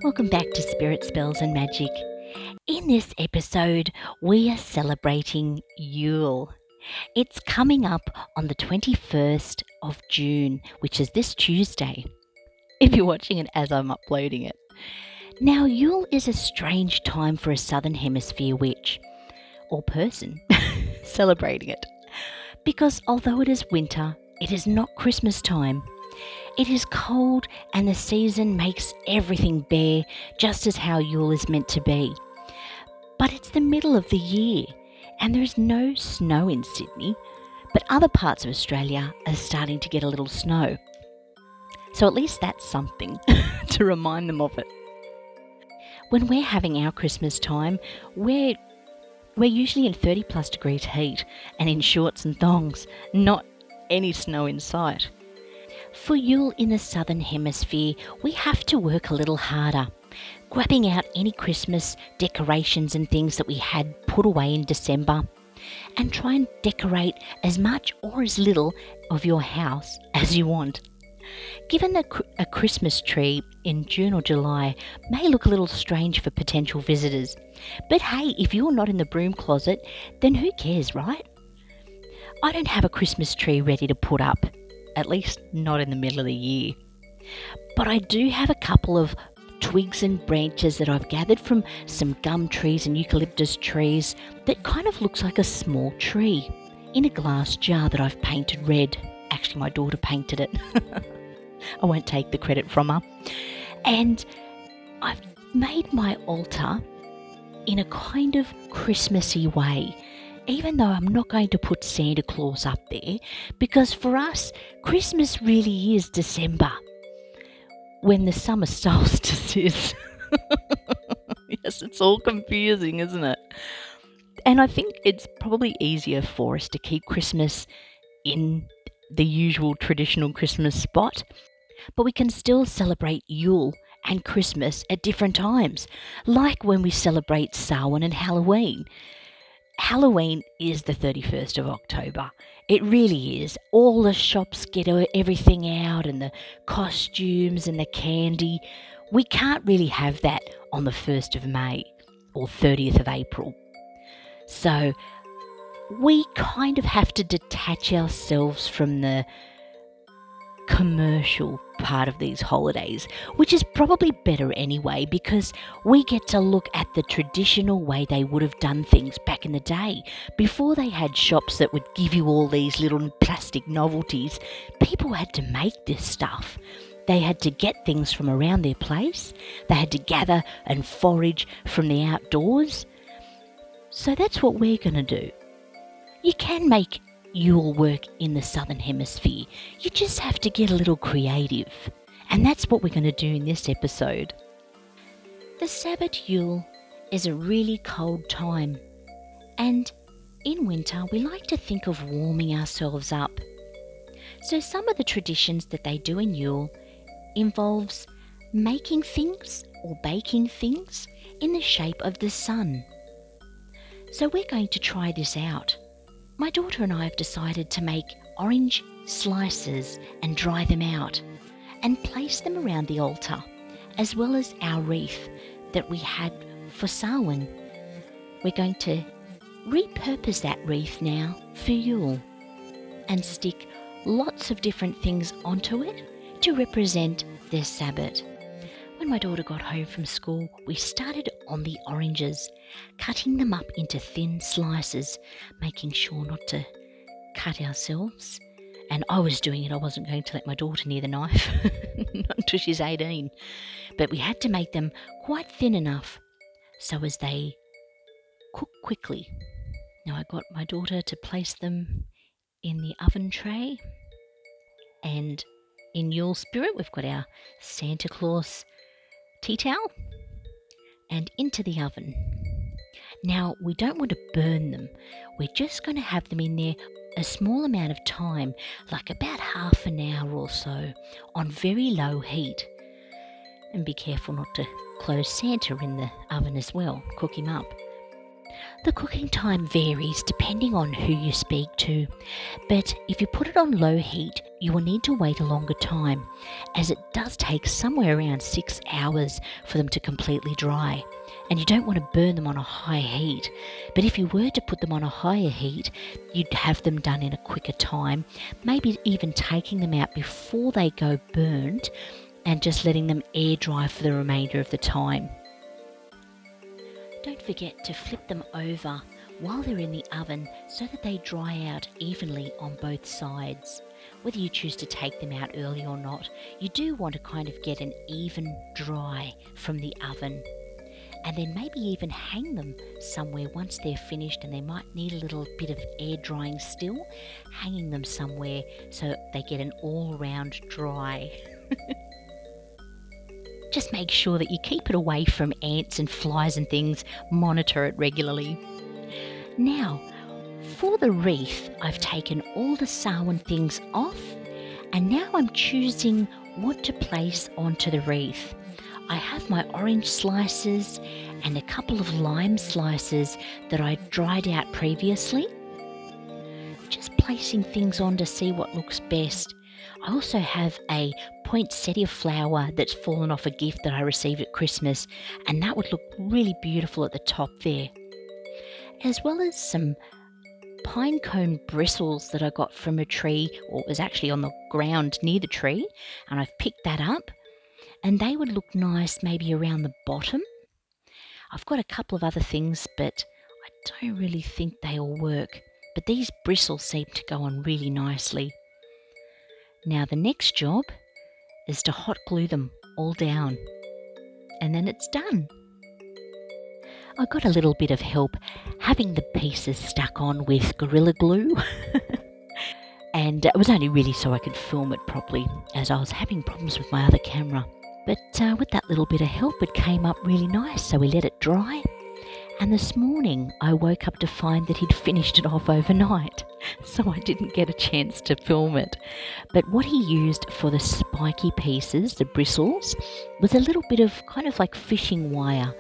Welcome back to Spirit Spells and Magic. In this episode, we are celebrating Yule. It's coming up on the 21st of June, which is this Tuesday, if you're watching it as I'm uploading it. Now, Yule is a strange time for a Southern Hemisphere witch, or person, celebrating it. Because although it is winter, it is not Christmas time. It is cold and the season makes everything bare, just as how Yule is meant to be. But it's the middle of the year and there is no snow in Sydney, but other parts of Australia are starting to get a little snow. So at least that's something to remind them of it. When we're having our Christmas time, we're usually in 30 plus degrees heat and in shorts and thongs, not any snow in sight. For Yule in the Southern Hemisphere, we have to work a little harder, grabbing out any Christmas decorations and things that we had put away in December, and try and decorate as much or as little of your house as you want. Given that a Christmas tree in June or July may look a little strange for potential visitors, but hey, if you're not in the broom closet, then who cares, right? I don't have a Christmas tree ready to put up. At least not in the middle of the year. But I do have a couple of twigs and branches that I've gathered from some gum trees and eucalyptus trees that kind of looks like a small tree in a glass jar that I've painted red. Actually, my daughter painted it. I won't take the credit from her. And I've made my altar in a kind of Christmassy way, even though I'm not going to put Santa Claus up there, because for us, Christmas really is December, when the summer solstice is. Yes, it's all confusing, isn't it? And I think it's probably easier for us to keep Christmas in the usual traditional Christmas spot, but we can still celebrate Yule and Christmas at different times, like when we celebrate Samhain and Halloween. Halloween is the 31st of October. It really is. All the shops get everything out and the costumes and the candy. We can't really have that on the 1st of May or 30th of April. So we kind of have to detach ourselves from the commercial part of these holidays, which is probably better anyway, because we get to look at the traditional way they would have done things back in the day. Before they had shops that would give you all these little plastic novelties, people had to make this stuff. They had to get things from around their place. They had to gather and forage from the outdoors. So that's what we're going to do. You can make Yule work in the Southern Hemisphere. You just have to get a little creative. And that's what we're going to do in this episode. The Sabbath Yule is a really cold time. And in winter, we like to think of warming ourselves up. So some of the traditions that they do in Yule involves making things or baking things in the shape of the sun. So we're going to try this out. My daughter and I have decided to make orange slices and dry them out and place them around the altar, as well as our wreath that we had for Samhain. We're going to repurpose that wreath now for Yule and stick lots of different things onto it to represent their Sabbath. When my daughter got home from school, we started on the oranges, cutting them up into thin slices, making sure not to cut ourselves. And I was doing it. I wasn't going to let my daughter near the knife, not until she's 18. But we had to make them quite thin enough so as they cook quickly. Now I got my daughter to place them in the oven tray. And in Yule spirit, we've got our Santa Claus tea towel and into the oven. Now, we don't want to burn them. We're just going to have them in there a small amount of time, like about half an hour or so, on very low heat. And be careful not to close Santa in the oven as well, cook him up. The cooking time varies depending on who you speak to, but if you put it on low heat, you will need to wait a longer time, as it does take somewhere around 6 hours for them to completely dry, and you don't want to burn them on a high heat. But if you were to put them on a higher heat, you'd have them done in a quicker time, maybe even taking them out before they go burnt and just letting them air dry for the remainder of the time. Don't forget to flip them over while they're in the oven so that they dry out evenly on both sides. Whether you choose to take them out early or not, you do want to kind of get an even dry from the oven. And then maybe even hang them somewhere once they're finished, and they might need a little bit of air drying still, hanging them somewhere so they get an all-round dry. Just make sure that you keep it away from ants and flies and things. Monitor it regularly. Now, for the wreath, I've taken all the Samhain things off, and now I'm choosing what to place onto the wreath. I have my orange slices and a couple of lime slices that I dried out previously. Just placing things on to see what looks best. I also have a poinsettia flower that's fallen off a gift that I received at Christmas, and that would look really beautiful at the top there. As well as some pine cone bristles that I got from a tree, or it was actually on the ground near the tree, and I've picked that up, and they would look nice maybe around the bottom. I've got a couple of other things, but I don't really think they'll work, but these bristles seem to go on really nicely. Now the next job is to hot glue them all down, and then it's done. I got a little bit of help having the pieces stuck on with Gorilla Glue and it was only really so I could film it properly, as I was having problems with my other camera. But with that little bit of help, it came up really nice, so we let it dry. And this morning I woke up to find that he'd finished it off overnight, so I didn't get a chance to film it. But what he used for the spiky pieces, the bristles, was a little bit of kind of like fishing wire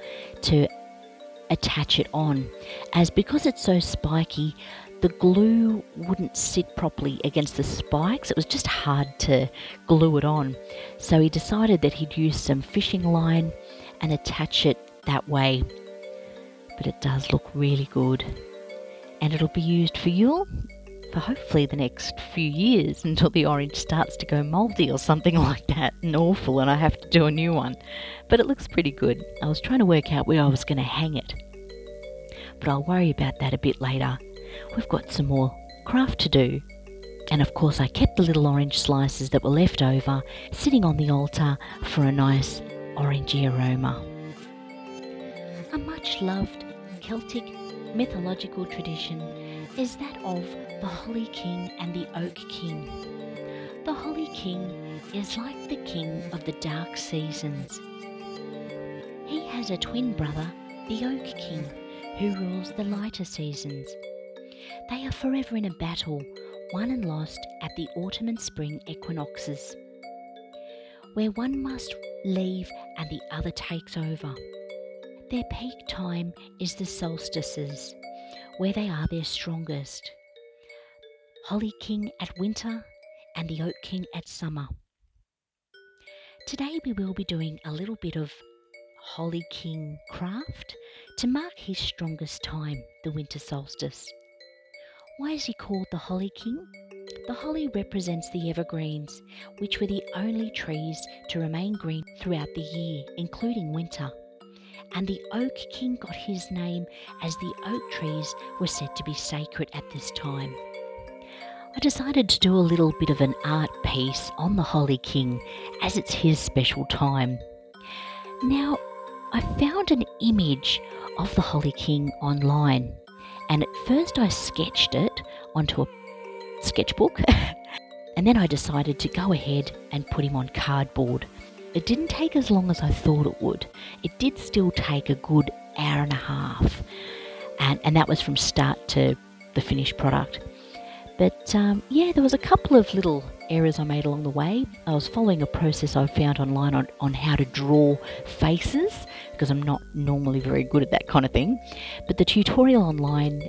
to attach it on, as because it's so spiky, the glue wouldn't sit properly against the spikes. It was just hard to glue it on. So he decided that he'd use some fishing line and attach it that way. But it does look really good, and it'll be used for Yule for hopefully the next few years, until the orange starts to go mouldy or something like that and awful, and I have to do a new one. But it looks pretty good. I was trying to work out where I was going to hang it, but I'll worry about that a bit later. We've got some more craft to do. And of course I kept the little orange slices that were left over sitting on the altar for a nice orangey aroma. A much loved Celtic mythological tradition is that of the Holly King and the Oak King. The Holly King is like the king of the dark seasons. He has a twin brother, the Oak King, who rules the lighter seasons. They are forever in a battle, won and lost at the autumn and spring equinoxes, where one must leave and the other takes over. Their peak time is the solstices, where they are their strongest. Holly King at winter and the Oak King at summer. Today we will be doing a little bit of Holly King craft to mark his strongest time, the winter solstice. Why is he called the Holly King? The holly represents the evergreens, which were the only trees to remain green throughout the year, including winter. And the Oak King got his name as the oak trees were said to be sacred at this time. I decided to do a little bit of an art piece on the Holly King, as it's his special time. Now, I found an image of the Holly King online, and at first I sketched it onto a sketchbook and then I decided to go ahead and put him on cardboard. It didn't take as long as I thought it would. It did still take a good hour and a half, and that was from start to the finished product. But yeah, there was a couple of little errors I made along the way. I was following a process I found online on how to draw faces, because I'm not normally very good at that kind of thing. But the tutorial online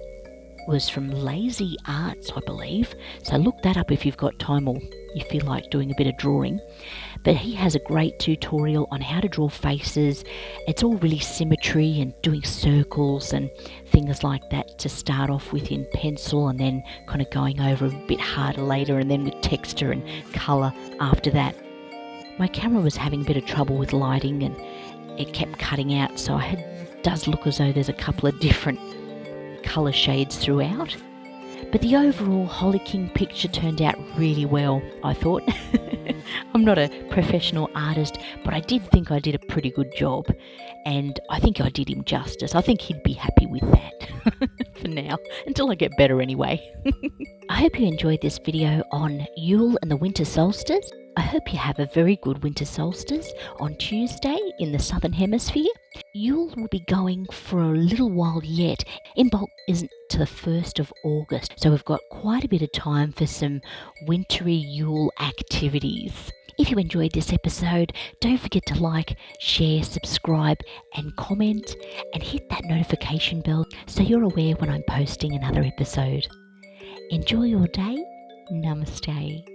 was from Lazy Arts, I believe. So look that up if you've got time or you feel like doing a bit of drawing. But he has a great tutorial on how to draw faces. It's all really symmetry and doing circles and things like that to start off with in pencil, and then kind of going over a bit harder later, and then with texture and colour after that. My camera was having a bit of trouble with lighting and it kept cutting out, so it does look as though there's a couple of different colour shades throughout. But the overall Holly King picture turned out really well, I thought. I'm not a professional artist, but I did think I did a pretty good job, and I think I did him justice. I think he'd be happy with that for now, until I get better anyway. I hope you enjoyed this video on Yule and the winter solstice. I hope you have a very good winter solstice on Tuesday in the southern hemisphere. Yule will be going for a little while yet. Imbolc isn't to the 1st of August, so we've got quite a bit of time for some wintry Yule activities. If you enjoyed this episode, don't forget to like, share, subscribe and comment, and hit that notification bell so you're aware when I'm posting another episode. Enjoy your day. Namaste.